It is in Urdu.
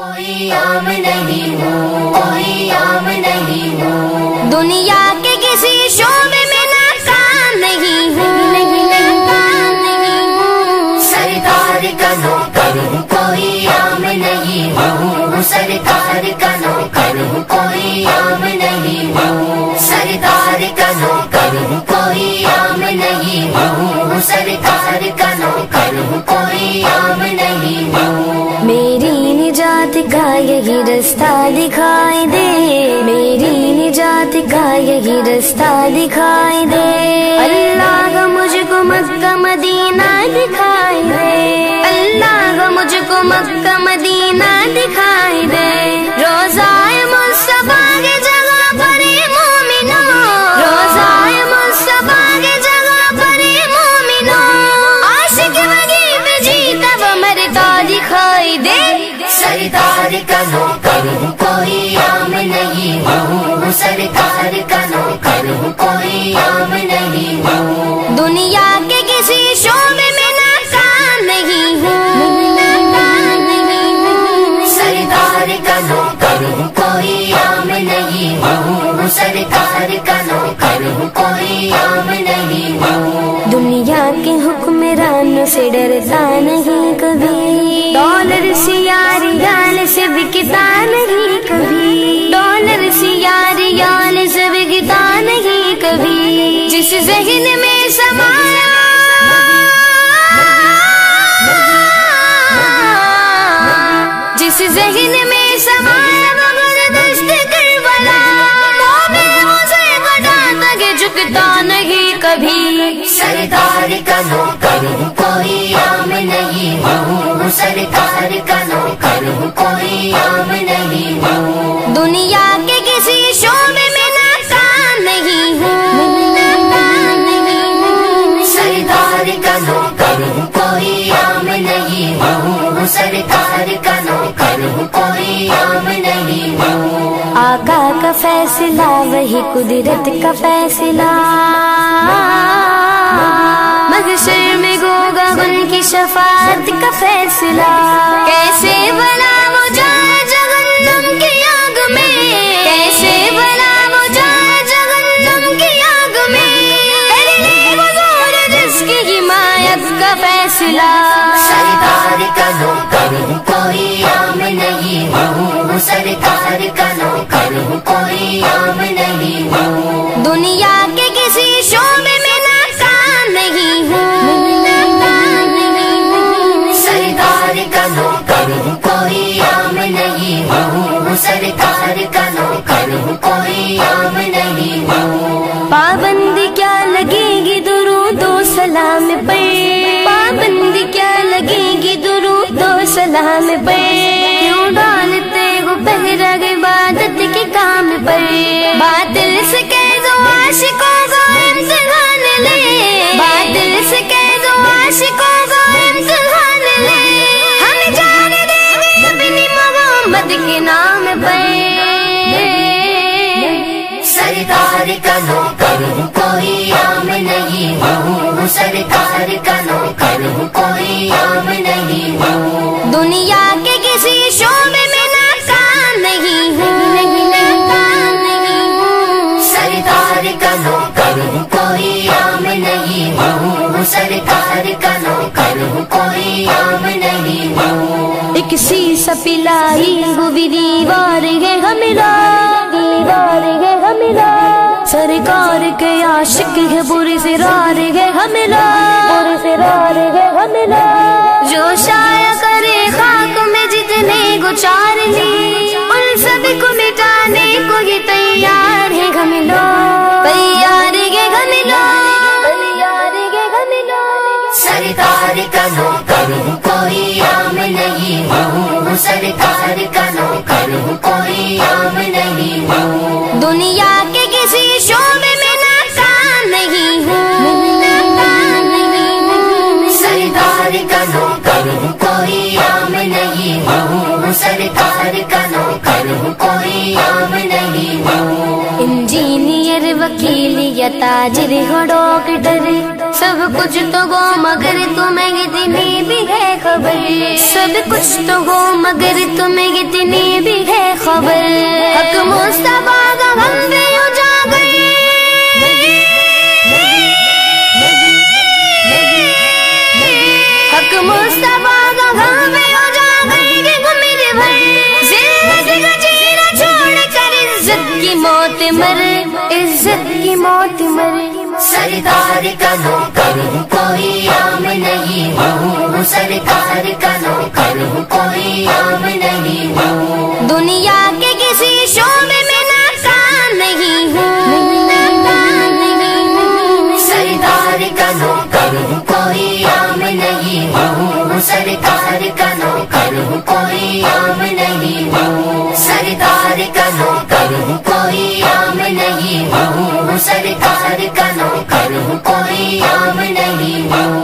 کوئی عام نہیں ہوں، کوئی عام نہیں ہوں، دنیا کے کسی شعبے میں ناکام نہیں ہوں، سرکار کا نوکر ہوں، کوئی عام نہیں ہوں، سرکار کا نوکر ہوں، کوئی عام نہیں ہوں، سرکار کا نوکر ہوں، کوئی عام نہیں ہوں، سرکار کا نوکر ہوں، کوئی عام نہیں ہوں، میری نجات کا یہی رستہ دکھائی دے، میری نجات کا یہی رستہ دکھائی دے، اللہ مجھ کو مکہ مدینہ دکھائی دے، اللہ مجھ کو مکہ مدینہ دکھائی دے، روزائے مصطفیٰ کی جگہ پر مومنوں، روزائے مصطفیٰ کی جگہ پر مومنوں، عاشق ولی پہ جیتا وہ مرتا دکھائی دے، سرکار کا نوکر ہوں، کوئی عام نہیں ہوں، سرکار کا نوکر ہوں، کوئی عام نہیں ہوں، دنیا کے کسی شعبے میں ناکام نہیں ہوں، سرکار کا نوکر ہوں، کوئی عام نہیں ہوں، سرکار کا نوکر ہوں، کوئی عام نہیں ہوں، دنیا کے حکمرانوں سے ڈرتا نہیں کبھی، ڈالر سے یار یال سے بکتا نہیں کبھی، ڈالر سے یار یال سے بکتا نہیں کبھی، جس ذہن میں سمایا جس ذہن میں سمایا بغداد کربلا، مومن اسے بتاتا کہ جھکتا نہیں کبھی، سرکار کا نوکر ہوں، کوئی عام نہیں ہوں، سرکار کا نوکر ہوں، کوئی عام نہیں ہوں، دنیا کے کسی شعبے میں ناکام نہیں ہوں، سرکار کا نوکر ہوں، کوئی عام نہیں ہوں، سرکار کا نوکر ہوں، کوئی عام نہیں ہوں، آقا کا فیصلہ وہی قدرت کا فیصلہ، محشر میں ہوگا ان کی شفاعت کا فیصلہ، کیسے بلا وہ جائے جہنم کی آگ میں، کیسے بلا وہ جائے جہنم کی آگ میں، کرنے حضور جس کی حمایت کا فیصلہ، سرکار کا نوکر ہوں، کوئی عام نہیں ہوں، سرکار کا نوکر ہوں، کوئی عام نہیں ہوں، دنیا کے کسی شعبے میں ناکام نہیں ہوں، سرکار کا نوکر ہوں، کوئی عام نہیں ہوں، سرکار کا نوکر ہوں، کوئی عام نہیں ہوں، پابندی کیا لگے گی درود و سلام پر، پابندی کیا لگے گی درود و سلام پر، کیوں ڈالتے ہو پہرا عبادت کے کام پر، باطل سے کہہ دو عاشقوں کو امتحان لے، باطل سے کہہ دو عاشقوں کو امتحان لے، ہم جان دیں گے اپنی محمد کے نام پر، سرکار کا نوکر ہوں، کوئی عام نہیں ہوں، سرکار کا نوکر ہوں، کوئی عام نہیں ہوں، دنیا کے کسی شعبے میں ناکام نہیں ہوں، سرکار کا نوکر ہوں، کوئی عام نہیں ہوں، سرکار کا نوکر ہوں، کوئی عام نہیں ہوں، ایک سیسا پلائی ہوئی دیوار ہے ہمارا، دیوار ہے ہمارا، سرکار کے عاشق ہے برے سرار ہے ہمارا، برے سرار ہے ہمارا، جو شائع کرے خاک میں جتنے گچار لی، ان سب کو مٹانے کو ہی تیار ہے ہمارا، تیار ہے ہمارا، تیار ہے ہمارا، سرکار کا نوکر ہوں، کوئی عام نہیں ہوں، سرکار کا نوکر ہوں، کوئی عام نہیں ہوں، دنیا کے کسی شعبے میں ناکام نہیں ہوں، سرکار کا نوکر ہوں، کوئی عام نہیں ہوں، سرکار کا نوکر ہوں، کوئی عام نہیں ہوں، انجینئر وکیل یا تاجر ہو ڈاکٹر، سب سب کچھ تو ہو مگر تمہیں اتنی بھی ہے خبر، سب کچھ تو ہو مگر تمہیں اتنی بھی ہے خبر، حق مصطفیٰ کا غم پہ اجاگر، حق مصطفیٰ کا غم پہ اجاگر کہ وہ میرے بھر زندگی کا جینا چھوڑ کر عزت کی موت مر، عزت کی موت مر، سرکار کا نوکر ہوں کوئی عام نہیں ہوں، سرکار کا نوکر ہوں کوئی عام نہیں ہوں، دنیا کے کسی شعبے میں ناکام نہیں ہوں، سرکار کا نوکر ہوں کوئی عام نہیں ہوں، سرکار کا نوکر ہوں کوئی عام نہیں ہوں، سرکار کا نوکر ہوں کوئی عام نہیں ہوں، سرکار کا نوکر ہوں کوئی عام نہیں ہوں۔